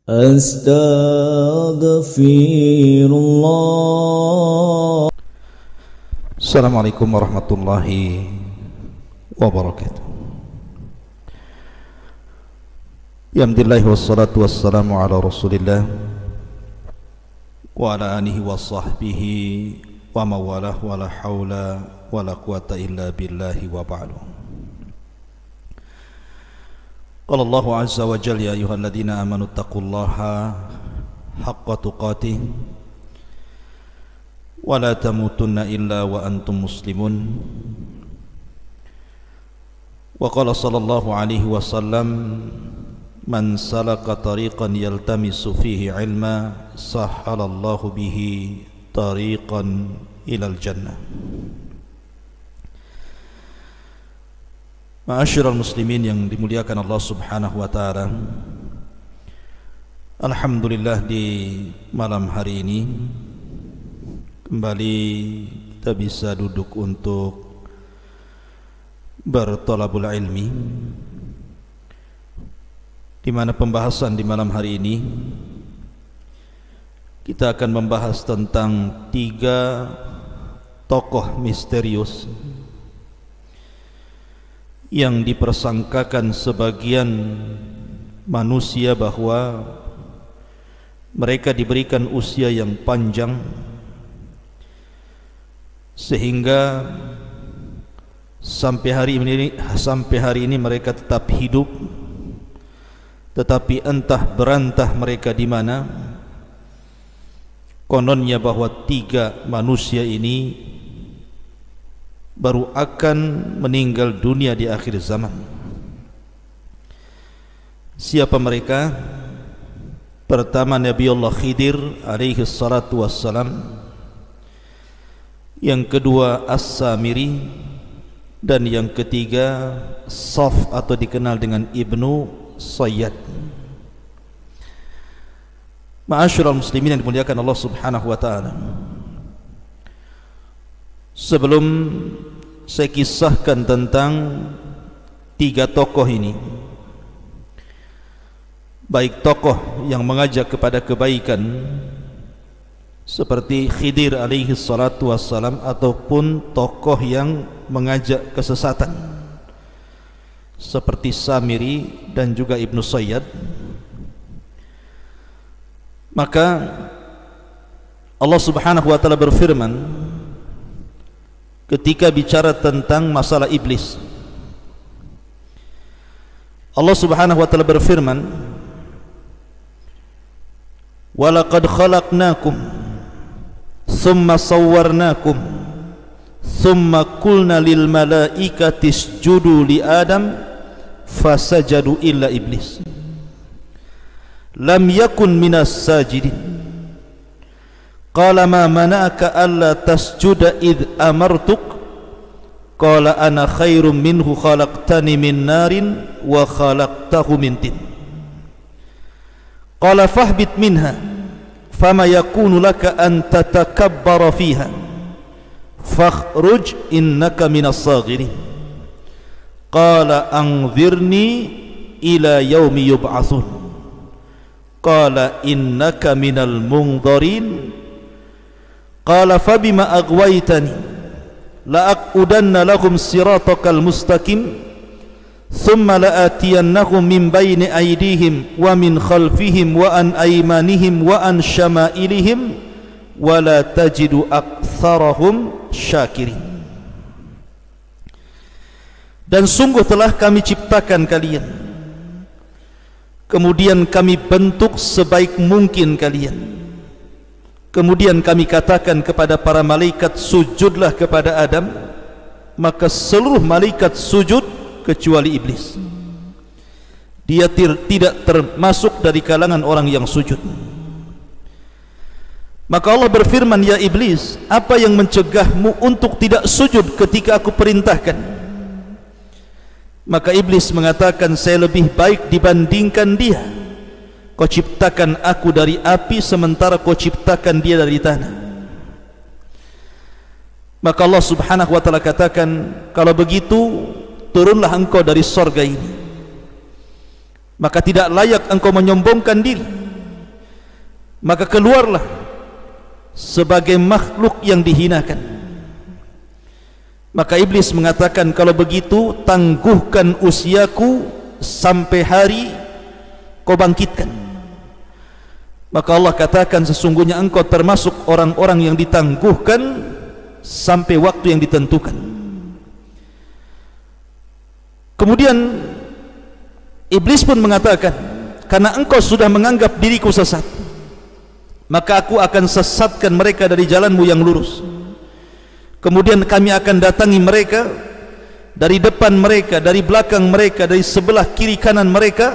Astaghfirullah. Assalamualaikum warahmatullahi wabarakatuh. Alhamdulillah wassalatu wassalamu ala Rasulillah wa ala alihi wa sahbihi wa mawalah wa la hawla wa la quwata illa billahi wa ba'du. Qala Allahu azza wa jalla ya ayyuhalladzina amanu taqullaha haqqa tuqatih wa la tamutunna illa wa antum muslimun. Wa qala sallallahu alaihi wasallam man salaka tariqan yaltamisu fihi ilma sahhalallahu bihi tariqan ilal jannah. Ma'asyiral muslimin yang dimuliakan Allah subhanahu wa ta'ala, alhamdulillah di malam hari ini kembali kita bisa duduk untuk bertolabul ilmi, di mana pembahasan di malam hari ini kita akan membahas tentang 3 tokoh misterius yang dipersangkakan sebagian manusia bahwa mereka diberikan usia yang panjang sehingga sampai hari ini mereka tetap hidup. Tetapi entah berantah mereka di mana, kononnya bahwa 3 manusia ini baru akan meninggal dunia di akhir zaman. Siapa mereka? Pertama, Nabiullah Khidir alaihi salatu wassalam. Yang kedua, As-Samiri. Dan yang ketiga, Saf atau dikenal dengan Ibnu Sayyad. Ma'asyiral muslimin yang dimuliakan Allah subhanahu wa ta'ala, sebelum saya kisahkan tentang 3 tokoh ini, baik tokoh yang mengajak kepada kebaikan seperti Khidir alaihi salatu wassalam ataupun tokoh yang mengajak kesesatan seperti Samiri dan juga Ibnu Sayyad, maka Allah subhanahu wa ta'ala berfirman ketika bicara tentang masalah iblis. Allah subhanahu wa ta'ala berfirman, walaqad khalaqnakum thumma sawwarnakum thumma qulna lil malaikati isjudu li adam fasajadu illa iblis lam yakun minas sajidin qala ma mana'aka alla tasjuda id amartuk qala ana khairum minhu khalaqtani min narin wa khalaqtahu min tin qala fahbit minha fama yakunu laka an tatakabbara fiha fakhruj innaka minas saghirin qala anzirni ila yaumi yub'atsun qala innaka minal munzirin qala fabima aghwaytani la aqudanna lahum siratakal mustaqim thumma la'atiyannahum min bayni aydihim wa min khalfihim wa an aymanihim wa an syama'ilihim wa la tajidu aktsarahum syakirin. Dan sungguh telah kami ciptakan kalian, kemudian kami bentuk sebaik mungkin kalian, kemudian kami katakan kepada para malaikat sujudlah kepada Adam, maka seluruh malaikat sujud kecuali iblis. Dia tidak termasuk dari kalangan orang yang sujud. Maka Allah berfirman, ya iblis, apa yang mencegahmu untuk tidak sujud ketika aku perintahkan? Maka iblis mengatakan, saya lebih baik dibandingkan dia. Kau ciptakan aku dari api sementara kau ciptakan dia dari tanah. Maka Allah subhanahu wa ta'ala katakan, kalau begitu turunlah engkau dari sorga ini, maka tidak layak engkau menyombongkan diri. maka keluarlah sebagai makhluk yang dihinakan. Maka iblis mengatakan, kalau begitu tangguhkan usiaku sampai hari kau bangkitkan. Maka Allah katakan, sesungguhnya engkau termasuk orang-orang yang ditangguhkan sampai waktu yang ditentukan. Kemudian iblis pun mengatakan, karena engkau sudah menganggap diriku sesat, maka aku akan sesatkan mereka dari jalanmu yang lurus. Kemudian kami akan datangi mereka dari depan mereka, dari belakang mereka, dari sebelah kiri kanan mereka,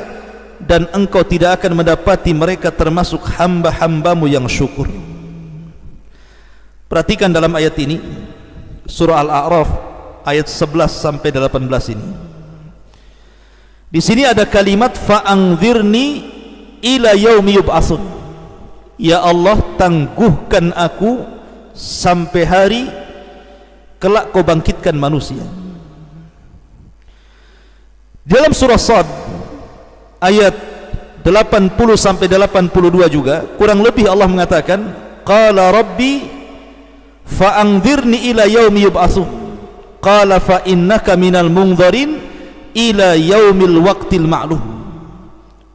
dan engkau tidak akan mendapati mereka termasuk hamba-hambamu yang syukur. Perhatikan dalam ayat ini, surah Al-A'raf ayat 11 sampai 18 ini. Di sini ada kalimat fa'angzirni ila yaumi yub'atsun. Ya Allah, tangguhkan aku sampai hari kelak kau bangkitkan manusia. Dalam surah Shad ayat 80 sampai 82 juga kurang lebih Allah mengatakan, qala rabbi fa'angzirni ila yaumi yub'atsun qala fa innaka minal munzirin ila yaumil waqtil ma'lum.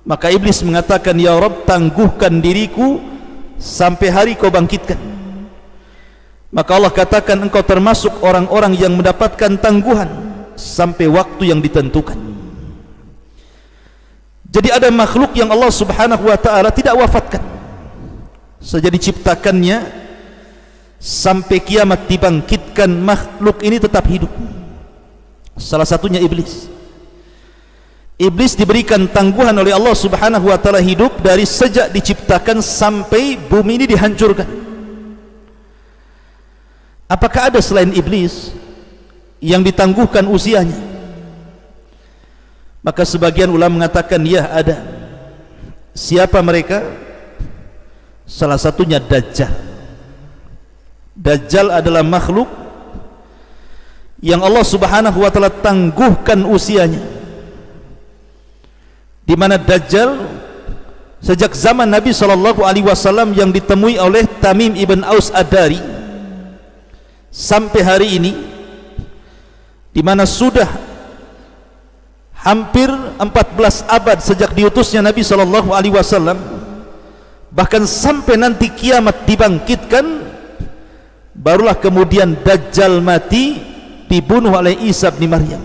Maka iblis mengatakan, ya Rabb, tangguhkan diriku sampai hari kau bangkitkan. Maka Allah katakan, engkau termasuk orang-orang yang mendapatkan tangguhan sampai waktu yang ditentukan. Jadi ada makhluk yang Allah subhanahu wa ta'ala tidak wafatkan, sejak diciptakannya sampai kiamat dibangkitkan, makhluk ini tetap hidup. Salah satunya iblis. Iblis diberikan tangguhan oleh Allah subhanahu wa ta'ala hidup dari sejak diciptakan sampai bumi ini dihancurkan. Apakah ada selain iblis yang ditangguhkan usianya? Maka sebagian ulama mengatakan, ya, ada. Siapa mereka? Salah satunya Dajjal. Dajjal adalah makhluk yang Allah subhanahu wa ta'ala tangguhkan usianya, di mana Dajjal sejak zaman Nabi SAW yang ditemui oleh Tamim ibn Aus Ad-Dari sampai hari ini, di mana sudah hampir 14 abad sejak diutusnya Nabi SAW, bahkan sampai nanti kiamat dibangkitkan, barulah kemudian Dajjal mati, dibunuh oleh Isa bin Maryam.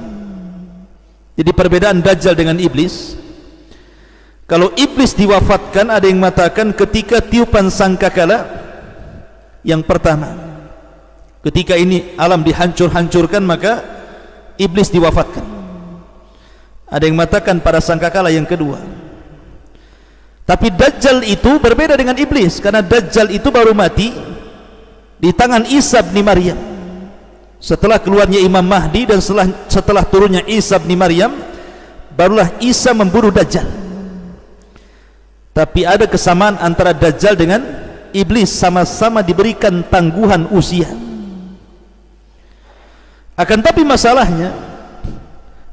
Jadi perbedaan Dajjal dengan iblis, kalau iblis diwafatkan, ada yang mengatakan ketika tiupan sangkakala yang pertama, ketika ini alam dihancur-hancurkan, maka iblis diwafatkan. Ada yang mengatakan pada sangkakala yang kedua. Tapi Dajjal itu berbeda dengan iblis, karena Dajjal itu baru mati di tangan Isa bin Maryam setelah keluarnya Imam Mahdi, dan setelah turunnya Isa bin Maryam, barulah Isa membunuh Dajjal. Tapi ada kesamaan antara Dajjal dengan iblis, sama-sama diberikan tangguhan usia. Akan tapi masalahnya,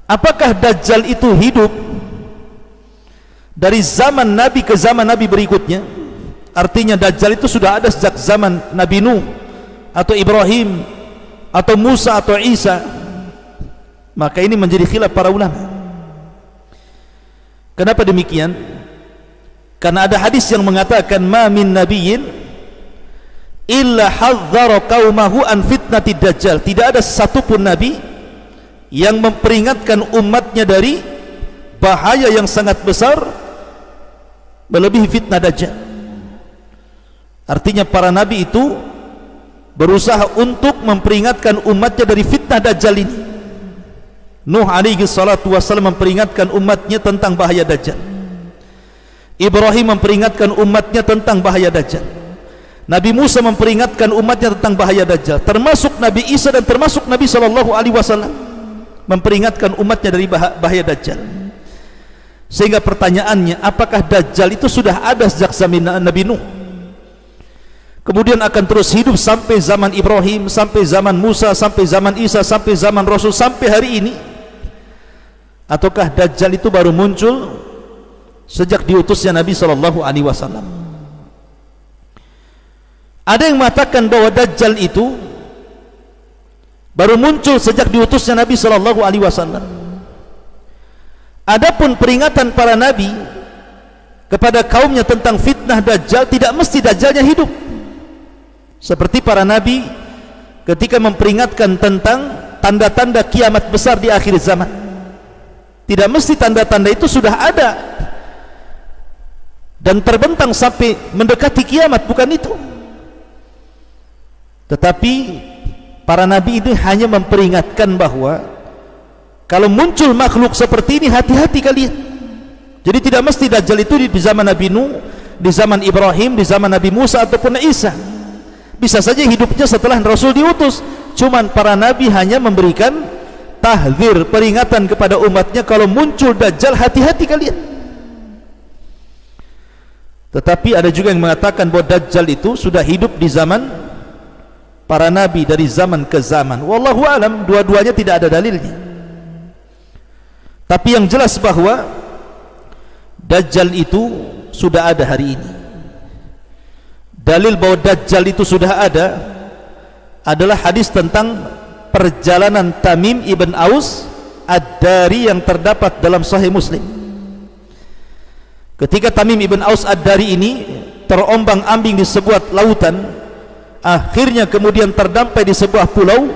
apakah Dajjal itu hidup dari zaman Nabi ke zaman Nabi berikutnya? Artinya Dajjal itu sudah ada sejak zaman Nabi Nuh atau Ibrahim atau Musa atau Isa? Maka ini menjadi khilaf para ulama. Kenapa demikian? Karena ada hadis yang mengatakan, ma min nabiyyin illa hadzara qaumahu an fitnati Dajjal. Tidak ada satupun nabi yang memperingatkan umatnya dari bahaya yang sangat besar melebihi fitnah Dajjal. Artinya para nabi itu berusaha untuk memperingatkan umatnya dari fitnah Dajjal ini. Nuh alaihi salatu wassalam memperingatkan umatnya tentang bahaya Dajjal. Ibrahim memperingatkan umatnya tentang bahaya Dajjal. Nabi Musa memperingatkan umatnya tentang bahaya Dajjal. Termasuk Nabi Isa dan termasuk Nabi SAW memperingatkan umatnya dari bahaya Dajjal. Sehingga pertanyaannya, apakah Dajjal itu sudah ada sejak zaman Nabi Nuh, kemudian akan terus hidup sampai zaman Ibrahim, sampai zaman Musa, sampai zaman Isa, sampai zaman Rasul, sampai hari ini? Ataukah Dajjal itu baru muncul sejak diutusnya Nabi SAW? Ada yang mengatakan bahwa Dajjal itu baru muncul sejak diutusnya Nabi sallallahu alaihi wasallam. Adapun peringatan para nabi kepada kaumnya tentang fitnah Dajjal, tidak mesti Dajjalnya hidup. Seperti para nabi ketika memperingatkan tentang tanda-tanda kiamat besar di akhir zaman, tidak mesti tanda-tanda itu sudah ada dan terbentang sampai mendekati kiamat, bukan itu. Tetapi para nabi ini hanya memperingatkan bahwa kalau muncul makhluk seperti ini, hati-hati kalian. Jadi tidak mesti Dajjal itu di zaman Nabi Nuh, di zaman Ibrahim, di zaman Nabi Musa ataupun Isa. Bisa saja hidupnya setelah Rasul diutus. Cuman para nabi hanya memberikan tahdzir, peringatan kepada umatnya, kalau muncul Dajjal, hati-hati kalian. Tetapi ada juga yang mengatakan bahwa Dajjal itu sudah hidup di zaman para nabi, dari zaman ke zaman. Wallahu alam, dua-duanya tidak ada dalilnya. Tapi yang jelas bahwa Dajjal itu sudah ada hari ini. Dalil bahwa Dajjal itu sudah ada adalah hadis tentang perjalanan Tamim ibn Aus Ad-Dari yang terdapat dalam Sahih Muslim. Ketika Tamim ibn Aus Ad-Dari ini terombang-ambing di sebuah lautan, akhirnya kemudian terdampar di sebuah pulau.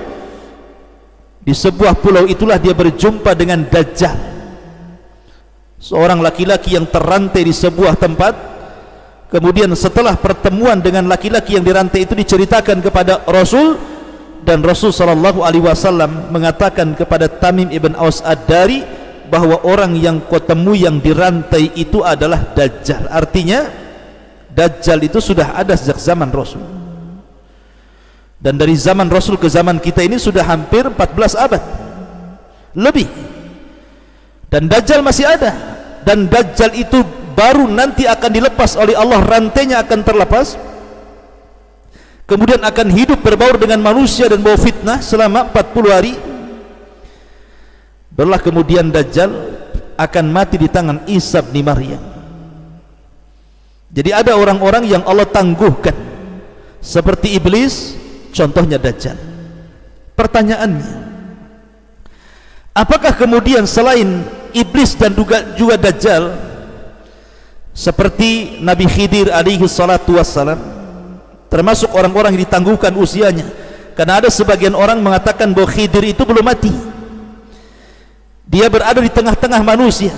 Di sebuah pulau itulah dia berjumpa dengan Dajjal, seorang laki-laki yang terrantai di sebuah tempat. Kemudian setelah pertemuan dengan laki-laki yang dirantai itu diceritakan kepada Rasul, dan Rasul sallallahu alaihi wasallam mengatakan kepada Tamim ibn Aus Ad-Dari bahwa orang yang kau temui yang dirantai itu adalah Dajjal. Artinya Dajjal itu sudah ada sejak zaman Rasul. Dan dari zaman Rasul ke zaman kita ini sudah hampir 14 abad lebih, dan Dajjal masih ada. Dan Dajjal itu baru nanti akan dilepas oleh Allah, rantainya akan terlepas, kemudian akan hidup berbaur dengan manusia dan bawa fitnah selama 40 hari. Barulah kemudian Dajjal akan mati di tangan Isa bin Maryam. Jadi ada orang-orang yang Allah tangguhkan seperti iblis, contohnya Dajjal. Pertanyaannya, apakah kemudian selain iblis dan juga Dajjal, seperti Nabi Khidir alaihi salatu wassalam, termasuk orang-orang yang ditangguhkan usianya? Karena ada sebagian orang mengatakan bahwa Khidir itu belum mati, dia berada di tengah-tengah manusia,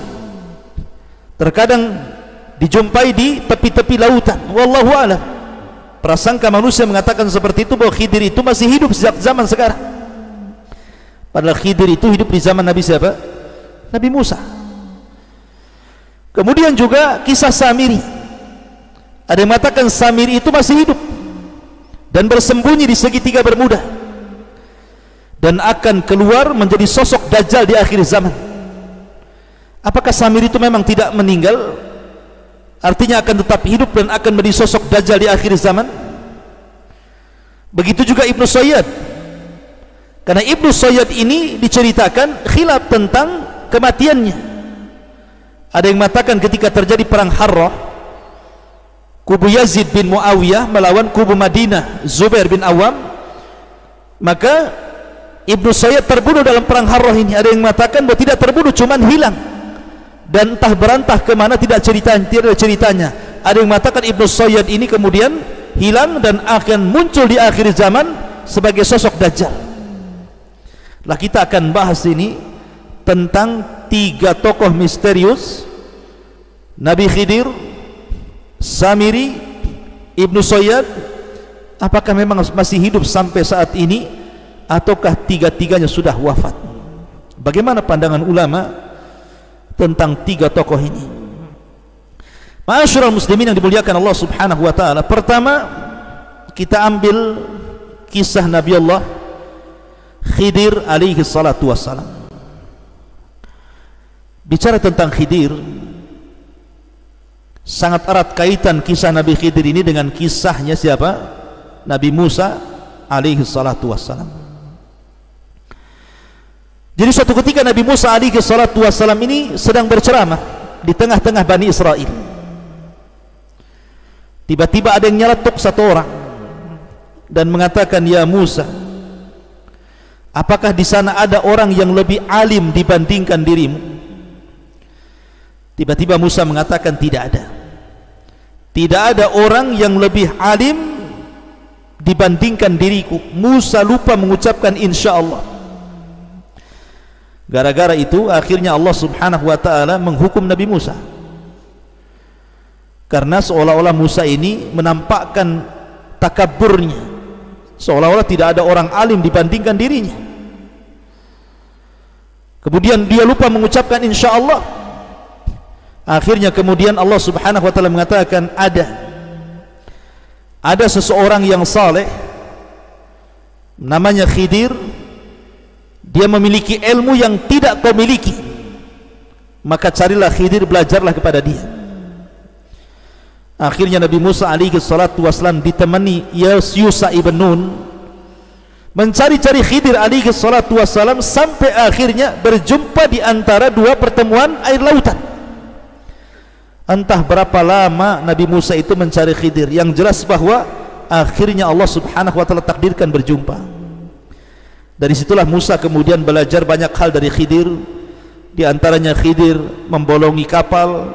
terkadang dijumpai di tepi-tepi lautan. Wallahu a'lam. Prasangka manusia mengatakan seperti itu, bahwa Khidir itu masih hidup sejak zaman sekarang. Padahal Khidir itu hidup di zaman Nabi siapa? Nabi Musa. Kemudian juga kisah Samiri. Ada yang mengatakan Samiri itu masih hidup dan bersembunyi di segitiga Bermuda, dan akan keluar menjadi sosok Dajjal di akhir zaman. Apakah Samiri itu memang tidak meninggal, artinya akan tetap hidup dan akan menjadi sosok Dajjal di akhir zaman? Begitu juga Ibnu Sayyad. Karena Ibnu Sayyad ini diceritakan khilaf tentang kematiannya. Ada yang mengatakan ketika terjadi perang Harrah, kubu Yazid bin Muawiyah melawan kubu Madinah Zubair bin Awam, maka Ibnu Sayyad terbunuh dalam perang Harrah ini. Ada yang mengatakan bahwa tidak terbunuh, cuman hilang, dan entah berantah kemana, tidak ada ceritanya. Ada yang mengatakan Ibnu Sayyad ini kemudian hilang dan akan muncul di akhir zaman sebagai sosok Dajjal. Lah kita akan bahas ini tentang 3 tokoh misterius, Nabi Khidir, Samiri, Ibnu Sayyad. Apakah memang masih hidup sampai saat ini, ataukah tiga-tiganya sudah wafat? Bagaimana pandangan ulama tentang 3 tokoh ini? Ma'asyiral muslimin yang dimuliakan Allah subhanahu wa ta'ala, pertama kita ambil kisah Nabi Allah Khidir alaihi salatu wassalam. Bicara tentang Khidir, sangat erat kaitan kisah Nabi Khidir ini dengan kisahnya siapa? Nabi Musa alaihi salatu wassalam. Jadi suatu ketika Nabi Musa alaihi salatu wassalam ini sedang berceramah di tengah-tengah Bani Israel. Tiba-tiba ada yang nyeletuk satu orang. dan mengatakan, "Ya Musa, apakah di sana ada orang yang lebih alim dibandingkan dirimu?" Tiba-tiba Musa mengatakan, "Tidak ada. Tidak ada orang yang lebih alim dibandingkan diriku." Musa lupa mengucapkan insya Allah. Gara-gara itu akhirnya Allah subhanahu wa ta'ala menghukum Nabi Musa, karena seolah-olah Musa ini menampakkan takaburnya, seolah-olah tidak ada orang alim dibandingkan dirinya. Kemudian dia lupa mengucapkan insya Allah. Akhirnya kemudian Allah subhanahu wa ta'ala mengatakan, ada seseorang yang saleh namanya Khidir, dia memiliki ilmu yang tidak kau miliki, maka carilah Khidir, belajarlah kepada dia. Akhirnya Nabi Musa alaihi salatu wassalam ditemani Yusha ibn Nun mencari-cari Khidir alaihi salatu wassalam, sampai akhirnya berjumpa di antara dua pertemuan air lautan. Entah berapa lama Nabi Musa itu mencari Khidir, yang jelas bahwa akhirnya Allah subhanahu wa ta'ala takdirkan berjumpa. Dari situlah Musa kemudian belajar banyak hal dari Khidir. Di antaranya Khidir membolongi kapal,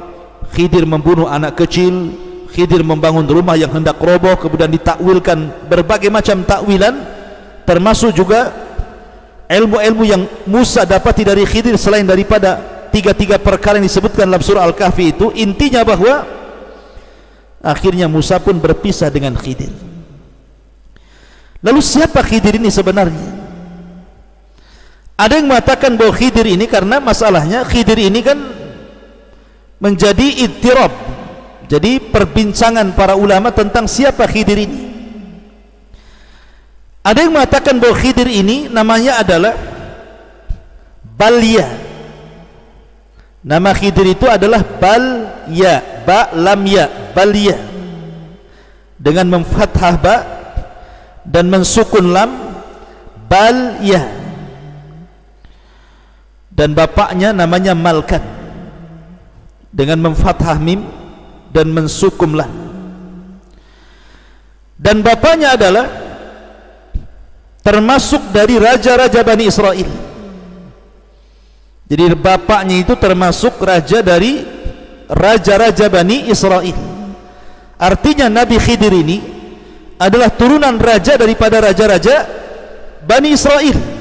Khidir membunuh anak kecil, Khidir membangun rumah yang hendak roboh, kemudian ditakwilkan berbagai macam takwilan, termasuk juga ilmu-ilmu yang Musa dapati dari Khidir selain daripada tiga perkara yang disebutkan dalam surah Al-Kahfi itu. Intinya bahwa akhirnya Musa pun berpisah dengan Khidir. Lalu siapa Khidir ini sebenarnya? Ada yang mengatakan bahwa Khidir ini, karena masalahnya Khidir ini kan menjadi ittirab, jadi perbincangan para ulama tentang siapa Khidir ini. Ada yang mengatakan bahwa Khidir ini namanya adalah Balya. Nama Khidir itu adalah Balya, ba lam ya, Balya, dengan memfathah ba dan mensukun lam, Balya. Dan bapaknya namanya Malkan, dengan memfathah mim dan mensukum lam. Dan bapaknya adalah termasuk dari raja-raja Bani Israel. Jadi bapaknya itu termasuk raja dari raja-raja Bani Israel. Artinya Nabi Khidir ini adalah turunan raja daripada raja-raja Bani Israel.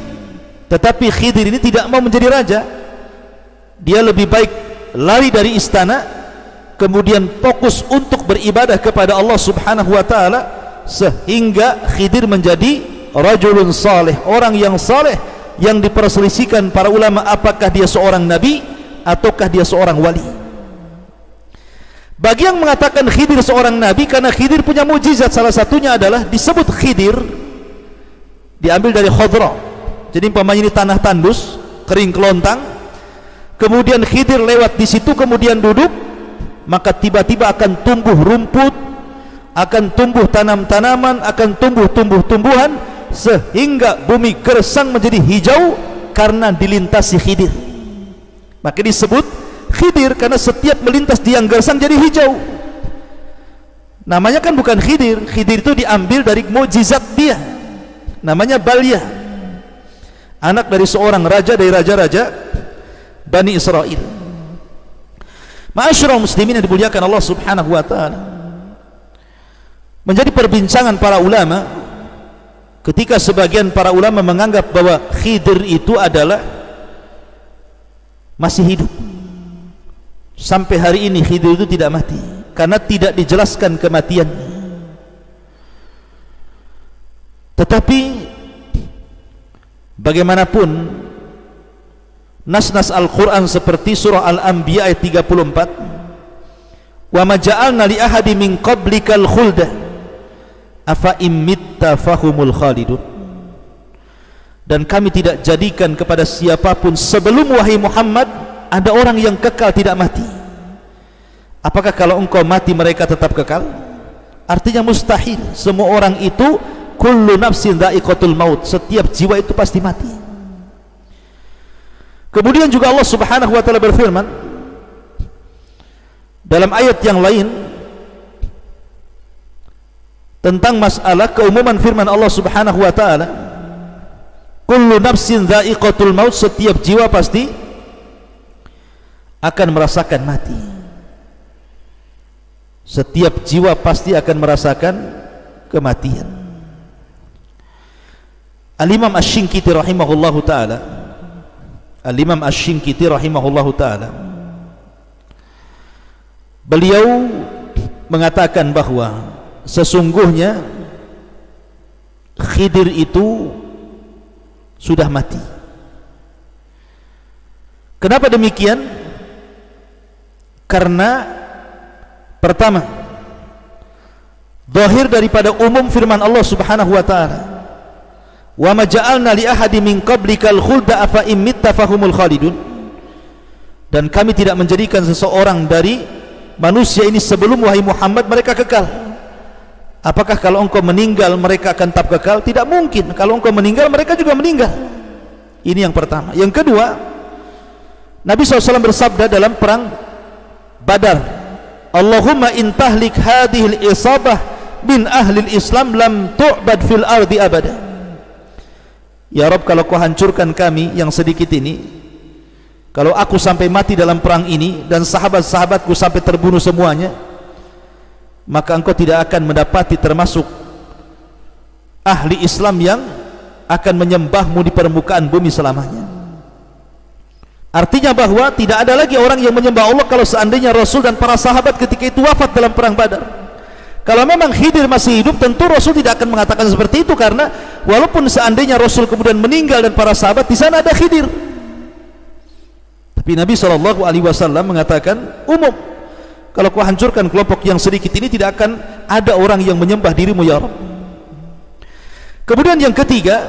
Tetapi Khidir ini tidak mau menjadi raja. Dia lebih baik lari dari istana, kemudian fokus untuk beribadah kepada Allah subhanahu wa ta'ala, sehingga Khidir menjadi rajulun saleh, orang yang saleh, yang diperselisihkan para ulama apakah dia seorang nabi ataukah dia seorang wali. Bagi yang mengatakan Khidir seorang nabi, karena Khidir punya mukjizat, salah satunya adalah disebut Khidir diambil dari khadra. Jadi umpamanya ini tanah tandus, kering kelontang, kemudian Khidir lewat di situ, kemudian duduk, maka tiba-tiba akan tumbuh rumput, akan tumbuh tanam-tanaman, akan tumbuh tumbuh-tumbuhan, sehingga bumi gersang menjadi hijau karena dilintasi Khidir. Maka disebut Khidir karena setiap melintas di yang gersang jadi hijau. Namanya kan bukan Khidir. Khidir itu diambil dari mukjizat dia, namanya Balya, anak dari seorang raja dari raja-raja Bani Israel. Ma'asyiral muslimin yang dimuliakan Allah subhanahu wa ta'ala, menjadi perbincangan para ulama ketika sebagian para ulama menganggap bahwa Khidir itu adalah masih hidup. Sampai hari ini Khidir itu tidak mati, karena tidak dijelaskan kematiannya. Tetapi bagaimanapun nas-nas Al-Quran seperti surah Al-Anbiya ayat 34, wa ma ja'alna li ahadi min qablikal khulda afa immitta fahumul khalidun, dan kami tidak jadikan kepada siapapun sebelum wahai Muhammad ada orang yang kekal tidak mati. Apakah kalau engkau mati mereka tetap kekal? Artinya mustahil. Semua orang itu kullu nafsin dha'iqatul maut, setiap jiwa itu pasti mati. Kemudian juga Allah subhanahu wa ta'ala berfirman dalam ayat yang lain, tentang masalah keumuman firman Allah Subhanahu wa taala, kullu nafsin dha'iqatul maut, setiap jiwa pasti akan merasakan mati. Setiap jiwa pasti akan merasakan kematian. Al-Imam Asy-Syinkiti rahimahullahu taala, Al-Imam Asy-Syinkiti rahimahullahu taala, beliau mengatakan bahwa sesungguhnya Khidir itu sudah mati. Kenapa demikian? Karena pertama, zahir daripada umum firman Allah Subhanahu wa taala, wa ma ja'alna li ahadin min qablikal khulda afa in mitta fahumul khalidun, dan kami tidak menjadikan seseorang dari manusia ini sebelum wahai Muhammad mereka kekal. Apakah kalau engkau meninggal mereka akan tetap kekal? Tidak mungkin. Kalau engkau meninggal mereka juga meninggal. Ini yang pertama. Yang kedua, Nabi SAW bersabda dalam perang Badar, Allahumma in tahlik hadhil isabah min ahlil Islam lam tu'bad fil ardi abada. Ya Rabb, kalau kau hancurkan kami yang sedikit ini, kalau aku sampai mati dalam perang ini dan sahabat-sahabatku sampai terbunuh semuanya, maka engkau tidak akan mendapati termasuk ahli Islam yang akan menyembahmu di permukaan bumi selamanya. Artinya bahwa tidak ada lagi orang yang menyembah Allah kalau seandainya Rasul dan para sahabat ketika itu wafat dalam perang Badar. Kalau memang Khidir masih hidup, tentu Rasul tidak akan mengatakan seperti itu, karena walaupun seandainya Rasul kemudian meninggal dan para sahabat, di sana ada Khidir. Tapi Nabi SAW mengatakan umum, kalau kau hancurkan kelompok yang sedikit ini, tidak akan ada orang yang menyembah dirimu ya Rabb. Kemudian yang ketiga,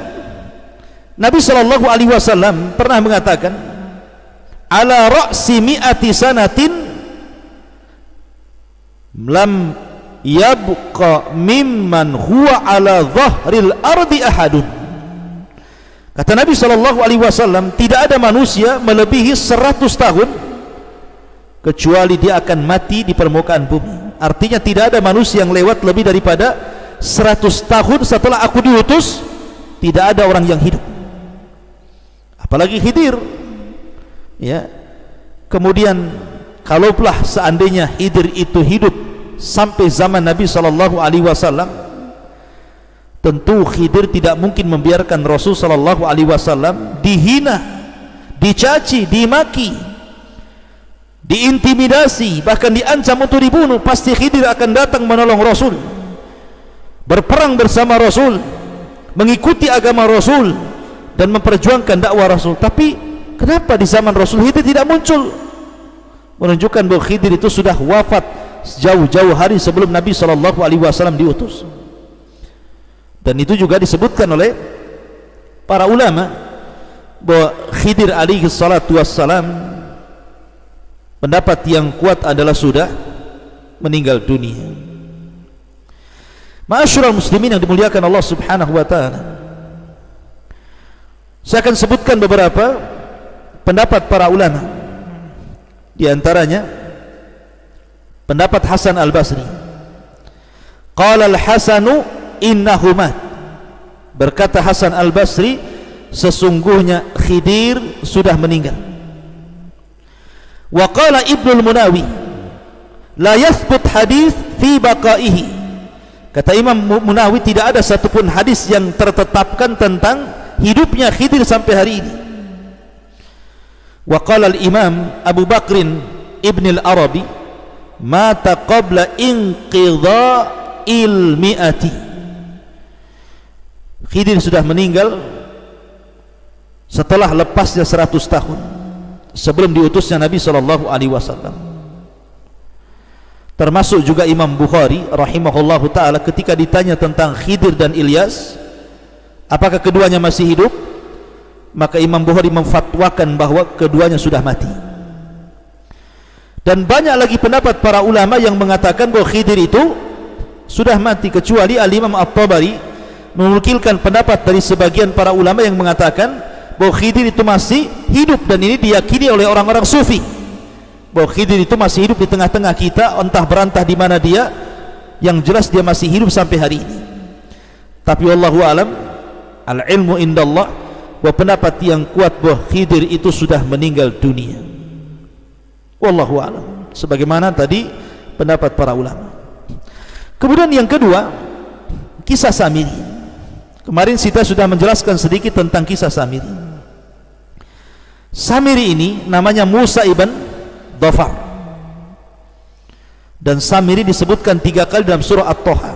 Nabi SAW pernah mengatakan, ala ra'si mi'ati sanatin lam yabqa mimman huwa ala dhahril ardi ahadun. Kata Nabi SAW, tidak ada manusia melebihi 100 tahun kecuali dia akan mati di permukaan bumi. Artinya tidak ada manusia yang lewat lebih daripada 100 tahun setelah aku diutus, tidak ada orang yang hidup, apalagi Khidir. Ya. Kemudian kalaulah seandainya Khidir itu hidup sampai zaman Nabi SAW, tentu Khidir tidak mungkin membiarkan Rasul SAW dihina, dicaci, dimaki, diintimidasi, bahkan diancam untuk dibunuh. Pasti Khidir akan datang menolong Rasul, berperang bersama Rasul, mengikuti agama Rasul, dan memperjuangkan dakwah Rasul. Tapi kenapa di zaman Rasul Khidir tidak muncul? Menunjukkan bahwa Khidir itu sudah wafat jauh-jauh hari sebelum Nabi SAW diutus. Dan itu juga disebutkan oleh para ulama bahwa Khidir alaihi salatu wassalam, pendapat yang kuat adalah sudah meninggal dunia. Ma'asyiral muslimin yang dimuliakan Allah Subhanahu wa taala, saya akan sebutkan beberapa pendapat para ulama. Di antaranya pendapat Hasan Al-Basri. Qala Al-Hasanu innahu mat. Berkata Hasan Al-Basri, sesungguhnya Khidir sudah meninggal. Wa qala Ibnul Munawi, la yathbut hadis fi baqaihi. Kata Imam Munawi, tidak ada satupun hadis yang tertetapkan tentang hidupnya Khidir sampai hari ini. Wa qala al-Imam Abu Bakrin Ibn al-Arabi, mata qabla inqidha'il mi'ati. Khidir sudah meninggal setelah lepasnya 100 tahun sebelum diutusnya Nabi SAW. Termasuk juga Imam Bukhari rahimahullahu ta'ala, ketika ditanya tentang Khidir dan Ilyas, apakah keduanya masih hidup, maka Imam Bukhari memfatwakan bahwa keduanya sudah mati. Dan banyak lagi pendapat para ulama yang mengatakan bahwa Khidir itu sudah mati, kecuali Al-Imam At-Tabari menukilkan pendapat dari sebagian para ulama yang mengatakan bahwa Khidir itu masih hidup, dan ini diyakini oleh orang-orang sufi bahwa Khidir itu masih hidup di tengah-tengah kita, entah berantah di mana dia, yang jelas dia masih hidup sampai hari ini. Tapi wallahu alam, al ilmu indallah, bahwa pendapat yang kuat bahwa Khidir itu sudah meninggal dunia. Wallahu alam, sebagaimana tadi pendapat para ulama. Kemudian yang kedua, kisah Samiri. Kemarin kita sudah menjelaskan sedikit tentang kisah Samiri. Samiri ini namanya Musa ibn Dhafar, dan Samiri disebutkan 3 kali dalam surah At-Taha.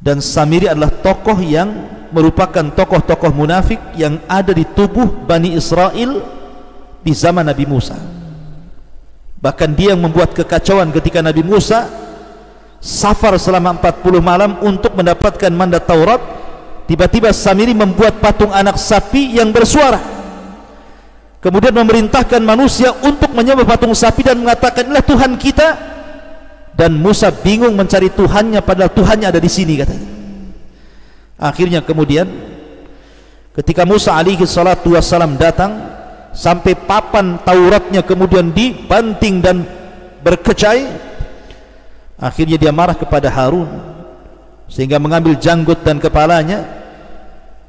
Dan Samiri adalah tokoh yang merupakan tokoh-tokoh munafik yang ada di tubuh Bani Israel di zaman Nabi Musa. Bahkan dia yang membuat kekacauan ketika Nabi Musa safar selama 40 malam untuk mendapatkan mandat Taurat. Tiba-tiba Samiri membuat patung anak sapi yang bersuara, kemudian memerintahkan manusia untuk menyembah patung sapi dan mengatakan, inilah Tuhan kita. Dan Musa bingung mencari Tuhannya, padahal Tuhannya ada di sini, katanya. Akhirnya kemudian ketika Musa alaihi salatu wassalam datang, sampai papan Tauratnya kemudian dibanting dan berkecai, akhirnya dia marah kepada Harun, sehingga mengambil janggut dan kepalanya,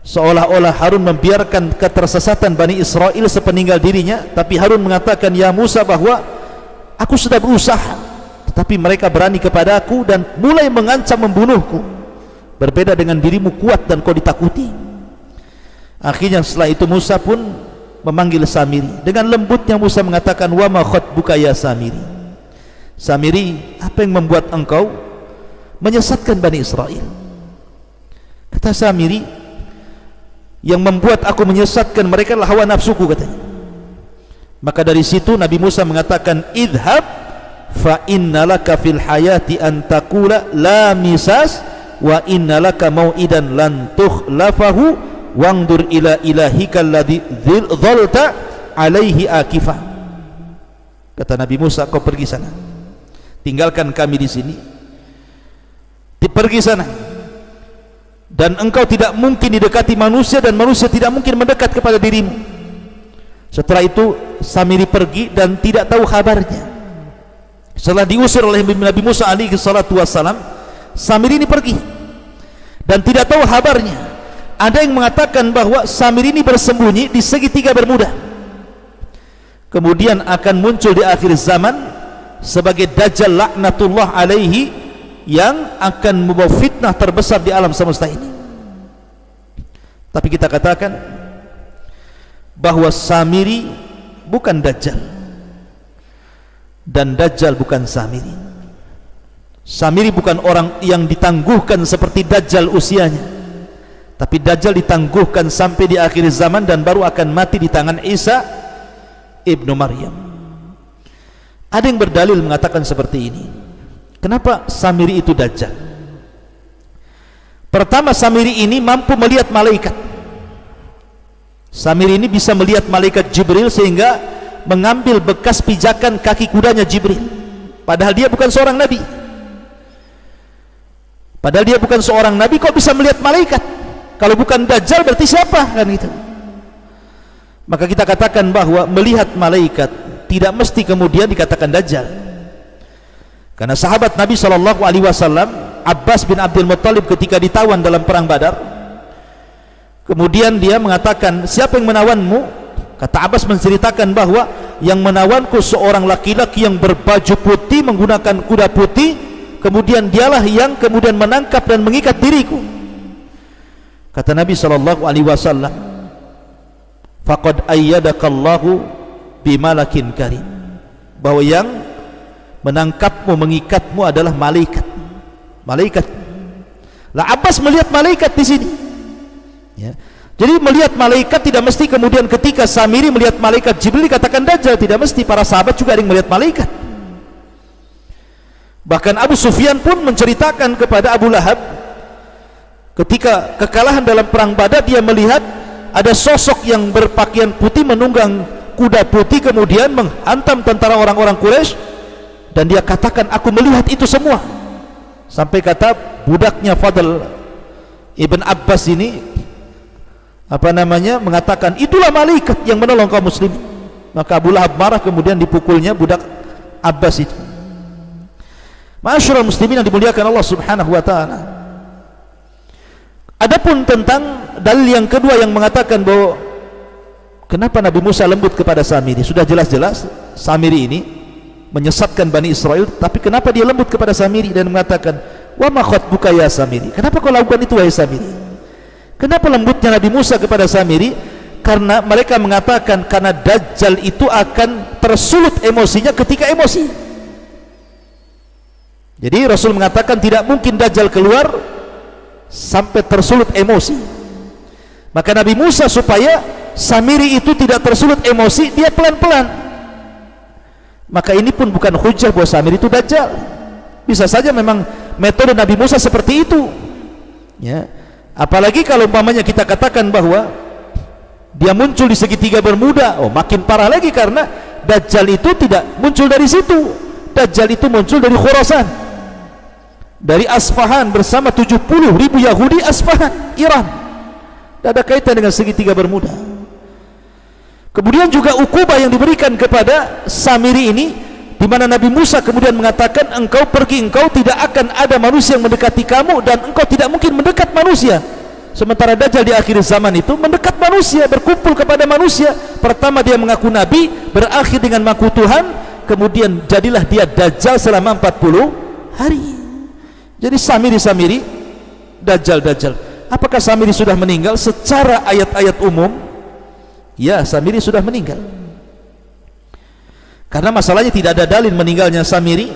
seolah-olah Harun membiarkan ketersesatan Bani Israel sepeninggal dirinya. Tapi Harun mengatakan, ya Musa, bahwa aku sudah berusaha, tetapi mereka berani kepada aku dan mulai mengancam membunuhku. Berbeda dengan dirimu, kuat dan kau ditakuti. Akhirnya setelah itu Musa pun memanggil Samiri. Dengan lembutnya Musa mengatakan, wa ma khatbuka ya Samiri. Samiri, apa yang membuat engkau menyesatkan Bani Israel? Kata Samiri, yang membuat aku menyesatkan mereka adalah hawa nafsuku, katanya. Maka dari situ Nabi Musa mengatakan, idhab fa innalaka fil hayati an taqula la misas wa innalaka mau'idan lan tukhlafahu wangdur ila ilahika alladhi dhalta alaihi akifa. Kata Nabi Musa, kau pergi sana, tinggalkan kami di sini, pergi sana, dan engkau tidak mungkin didekati manusia dan manusia tidak mungkin mendekat kepada dirimu. Setelah itu Samiri pergi dan tidak tahu kabarnya. Setelah diusir oleh Nabi Musa alaihi salatu wassalam, Samiri ini pergi dan tidak tahu kabarnya. Ada yang mengatakan bahwa Samiri ini bersembunyi di segitiga Bermuda, kemudian akan muncul di akhir zaman sebagai Dajjal laknatullah alaihi, yang akan membawa fitnah terbesar di alam semesta ini. Tapi kita katakan bahwa Samiri bukan Dajjal, dan Dajjal bukan Samiri. Samiri bukan orang yang ditangguhkan seperti Dajjal usianya, tapi Dajjal ditangguhkan sampai di akhir zaman dan baru akan mati di tangan Isa ibnu Maryam. Ada yang berdalil mengatakan seperti ini. Kenapa Samiri itu Dajjal? Pertama, Samiri ini mampu melihat malaikat. Samiri ini bisa melihat malaikat Jibril sehingga mengambil bekas pijakan kaki kudanya Jibril, padahal dia bukan seorang nabi. Padahal dia bukan seorang nabi, kok bisa melihat malaikat? Kalau bukan Dajjal berarti siapa? Kan gitu. Maka kita katakan bahwa melihat malaikat tidak mesti kemudian dikatakan Dajjal. Karena sahabat Nabi SAW, Abbas bin Abdul Muttalib, ketika ditawan dalam perang Badar, kemudian dia mengatakan, siapa yang menawanmu? Kata Abbas menceritakan bahwa yang menawanku seorang laki-laki yang berbaju putih, menggunakan kuda putih, kemudian dialah yang kemudian menangkap dan mengikat diriku. Kata Nabi SAW, faqad ayyadakallahu bimalakin karim, bahwa yang menangkapmu, mengikatmu adalah malaikat. Malaikat. Lah Abbas melihat malaikat di sini. Ya. Jadi melihat malaikat tidak mesti kemudian ketika Samiri melihat malaikat Jibril dikatakan Dajjal, tidak mesti. Para sahabat juga ada yang melihat malaikat. Bahkan Abu Sufyan pun menceritakan kepada Abu Lahab, ketika kekalahan dalam perang Badar, dia melihat ada sosok yang berpakaian putih menunggang kuda putih kemudian menghantam tentara orang-orang Quraisy, dan dia katakan, aku melihat itu semua. Sampai kata budaknya Fadl Ibn Abbas ini mengatakan, itulah malaikat yang menolong kaum muslimin. Maka Abu Lahab marah, kemudian dipukulnya budak Abbas itu. Ma'asyiral muslimin yang dimuliakan Allah Subhanahu wa taala. Adapun tentang dalil yang kedua yang mengatakan bahwa kenapa Nabi Musa lembut kepada Samiri, sudah jelas-jelas Samiri ini menyesatkan Bani Israel, tapi kenapa dia lembut kepada Samiri dan mengatakan, wa ma khatbuka ya Samiri, kenapa kau lakukan itu wahai Samiri? Kenapa lembutnya Nabi Musa kepada Samiri? Karena mereka mengatakan karena Dajjal itu akan tersulut emosinya ketika emosi. Jadi Rasul mengatakan tidak mungkin Dajjal keluar sampai tersulut emosi. Maka Nabi Musa supaya Samiri itu tidak tersulut emosi, dia pelan-pelan. Maka ini pun bukan hujah bahwa Samiri itu Dajjal. Bisa saja memang metode Nabi Musa seperti itu, ya. Apalagi kalau umpamanya kita katakan bahwa dia muncul di segitiga Bermuda, oh makin parah lagi, karena Dajjal itu tidak muncul dari situ. Dajjal itu muncul dari Khurasan, dari Asfahan bersama 70.000 Yahudi Asfahan, Iran. Tidak ada kaitan dengan segitiga Bermuda. Kemudian juga ukubah yang diberikan kepada Samiri ini, di mana Nabi Musa kemudian mengatakan, engkau pergi, engkau tidak akan ada manusia yang mendekati kamu, dan engkau tidak mungkin mendekat manusia. Sementara Dajjal di akhir zaman itu mendekat manusia, berkumpul kepada manusia. Pertama dia mengaku Nabi, berakhir dengan mengaku Tuhan, kemudian jadilah dia Dajjal selama 40 hari. Jadi Samiri, Dajjal. Apakah Samiri sudah meninggal? Secara ayat-ayat umum, ya, Samiri sudah meninggal. Karena masalahnya tidak ada dalil meninggalnya Samiri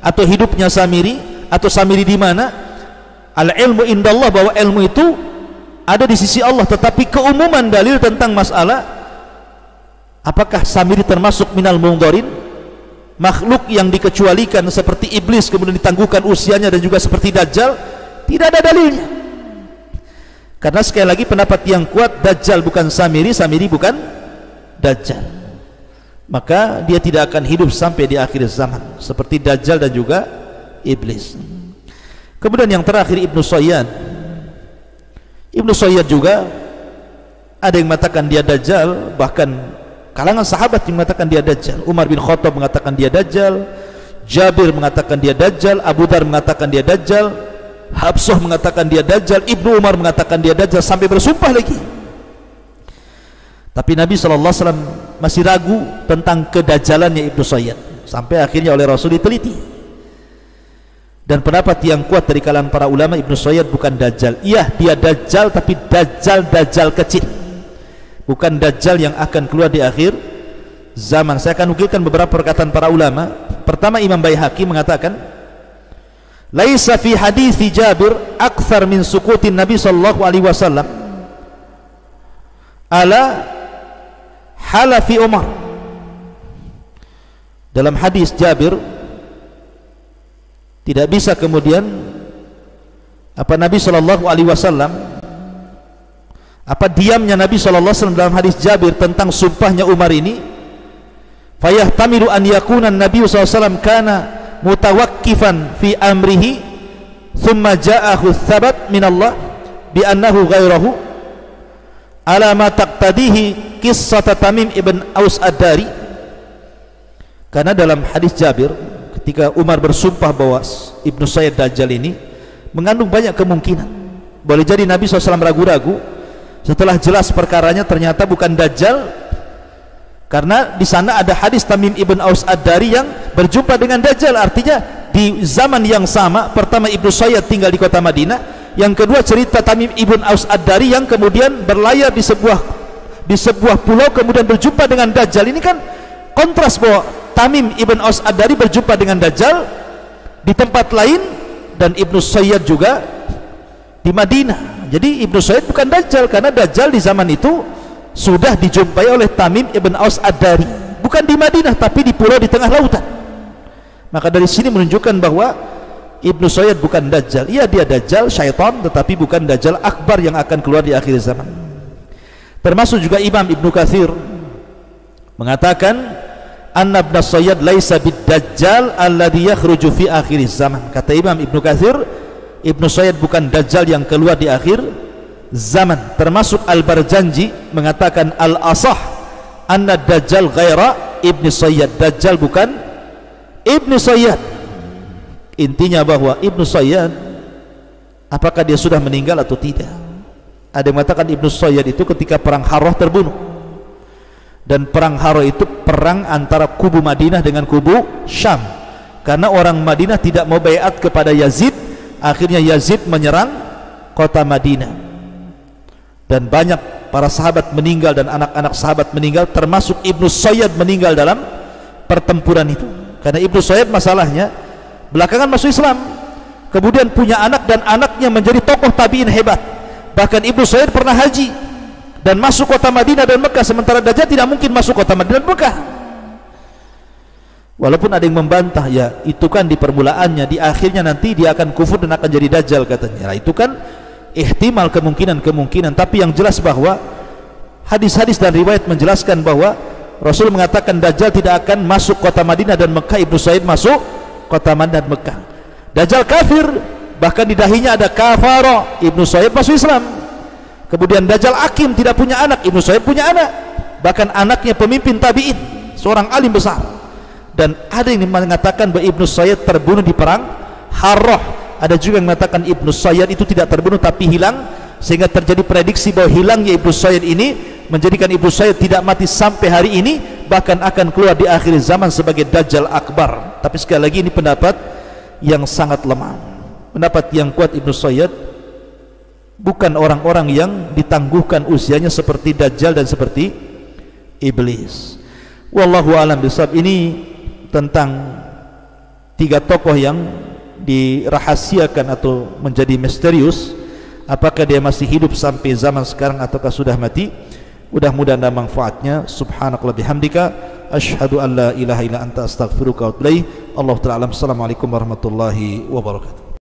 atau hidupnya Samiri atau Samiri di mana. Al-ilmu indallah, bahwa ilmu itu ada di sisi Allah, tetapi keumuman dalil tentang masalah apakah Samiri termasuk minal mungdharin, makhluk yang dikecualikan seperti iblis kemudian ditangguhkan usianya, dan juga seperti Dajjal, tidak ada dalilnya. Karena sekali lagi pendapat yang kuat, Dajjal bukan Samiri, Samiri bukan Dajjal. Maka dia tidak akan hidup sampai di akhir zaman seperti Dajjal dan juga iblis. Kemudian yang terakhir Ibnu Sayyad juga ada yang mengatakan dia Dajjal, bahkan kalangan sahabat yang mengatakan dia Dajjal. Umar bin Khattab mengatakan dia Dajjal, Jabir mengatakan dia Dajjal, Abu Dar mengatakan dia Dajjal, Habsah mengatakan dia Dajjal, Ibnu Umar mengatakan dia Dajjal, sampai bersumpah lagi. Tapi Nabi SAW masih ragu tentang kedajjalannya Ibnu Sayyad, sampai akhirnya oleh Rasul diteliti. Dan pendapat yang kuat dari kalangan para ulama, Ibnu Sayyad bukan Dajjal. Iya, dia Dajjal, tapi Dajjal kecil, bukan Dajjal yang akan keluar di akhir zaman. Saya akan nukilkan beberapa perkataan para ulama. Pertama, Imam Baihaqi mengatakan, laisa fi hadithi Jabir akthar min sukutin Nabi sallallahu alaihi wasallam ala halafi Umar. Dalam hadis Jabir tidak bisa kemudian Nabi sallallahu alaihi wasallam, diamnya Nabi sallallahu alaihi wasallam dalam hadis Jabir tentang sumpahnya Umar ini, fayahtamilu an yakuna Nabi sallallahu alaihi wasallam kana mutawakkifan fi amrihi thumma ja'ahu thabat min Allah bi annahu ghairahu ala ma taqtadihi qissat Tamim ibn Aus ad-Dari. Karena dalam hadis Jabir ketika Umar bersumpah bahwa Ibnu Sayyad Dajjal ini mengandung banyak kemungkinan. Boleh jadi Nabi SAW ragu-ragu, setelah jelas perkaranya ternyata bukan Dajjal, karena di sana ada hadis Tamim ibn Aus ad-Dari yang berjumpa dengan Dajjal. Artinya di zaman yang sama, pertama Ibnu Sayyad tinggal di kota Madinah, yang kedua cerita Tamim ibn Aus ad-Dari yang kemudian berlayar di sebuah pulau kemudian berjumpa dengan Dajjal. Ini kan kontras bahwa Tamim ibn Aus ad-Dari berjumpa dengan Dajjal di tempat lain, dan Ibnu Sayyad juga di Madinah. Jadi Ibnu Sayyad bukan Dajjal, karena Dajjal di zaman itu sudah dijumpai oleh Tamim ibn Aus ad-Dari, bukan di Madinah tapi di pulau di tengah lautan. Maka dari sini menunjukkan bahwa Ibnu Sayyad bukan Dajjal. Iya, dia Dajjal syaitan, tetapi bukan Dajjal akbar yang akan keluar di akhir zaman. Termasuk juga Imam Ibnu Katsir mengatakan anna Ibnu Sayyad laisa bid-Dajjal alladhi yakhruju fi akhir zaman. Kata Imam Ibnu Katsir, Ibnu Sayyad bukan Dajjal yang keluar di akhir zaman. Termasuk Al-Barjanji mengatakan al-asah anna Dajjal ghaira Ibnu Sayyad. Dajjal bukan Ibnu Sayyad. Intinya bahwa Ibnu Sayyad, apakah dia sudah meninggal atau tidak? Ada yang mengatakan Ibnu Sayyad itu ketika perang Harrah terbunuh, dan perang Harrah itu perang antara kubu Madinah dengan kubu Syam, karena orang Madinah tidak mau baiat kepada Yazid. Akhirnya Yazid menyerang kota Madinah, dan banyak para sahabat meninggal dan anak-anak sahabat meninggal, termasuk Ibnu Sayyad meninggal dalam pertempuran itu. Karena Ibnu Sayyad masalahnya belakangan masuk Islam, kemudian punya anak, dan anaknya menjadi tokoh tabi'in hebat. Bahkan Ibnu Sayyad pernah haji dan masuk kota Madinah dan Mekah, sementara Dajjal tidak mungkin masuk kota Madinah dan Mekah. Walaupun ada yang membantah, ya itu kan di permulaannya, di akhirnya nanti dia akan kufur dan akan jadi Dajjal katanya. Nah, itu kan ihtimal, kemungkinan. Tapi yang jelas bahwa hadis-hadis dan riwayat menjelaskan bahwa Rasul mengatakan Dajjal tidak akan masuk kota Madinah dan Mekah. Ibnu Sayyid masuk kota Madinah dan Mekah. Dajjal kafir, bahkan di dahinya ada kafara. Ibnu Sayyid masuk Islam. Kemudian Dajjal akim, tidak punya anak. Ibnu Sayyid punya anak, bahkan anaknya pemimpin tabi'in, seorang alim besar. Dan ada yang mengatakan bahwa Ibnu Sayyid terbunuh di perang Harrah. Ada juga yang mengatakan Ibnu Sayyid itu tidak terbunuh tapi hilang, sehingga terjadi prediksi bahwa hilangnya Ibnu Sayyid ini menjadikan Ibnu Sayyid tidak mati sampai hari ini, bahkan akan keluar di akhir zaman sebagai Dajjal Akbar. Tapi sekali lagi ini pendapat yang sangat lemah. Pendapat yang kuat, Ibnu Sayyid bukan orang-orang yang ditangguhkan usianya seperti Dajjal dan seperti Iblis. Wallahu a'lam bishawab. Ini tentang 3 tokoh yang dirahasiakan atau menjadi misterius. Apakah dia masih hidup sampai zaman sekarang ataukah sudah mati? Mudah-mudahan ada manfaatnya. Subhanakallah bihamdika, asyhadu an la ilaha illa anta astaghfiruka wa atubu ilaik. Allahu ta'ala. Assalamualaikum warahmatullahi wabarakatuh.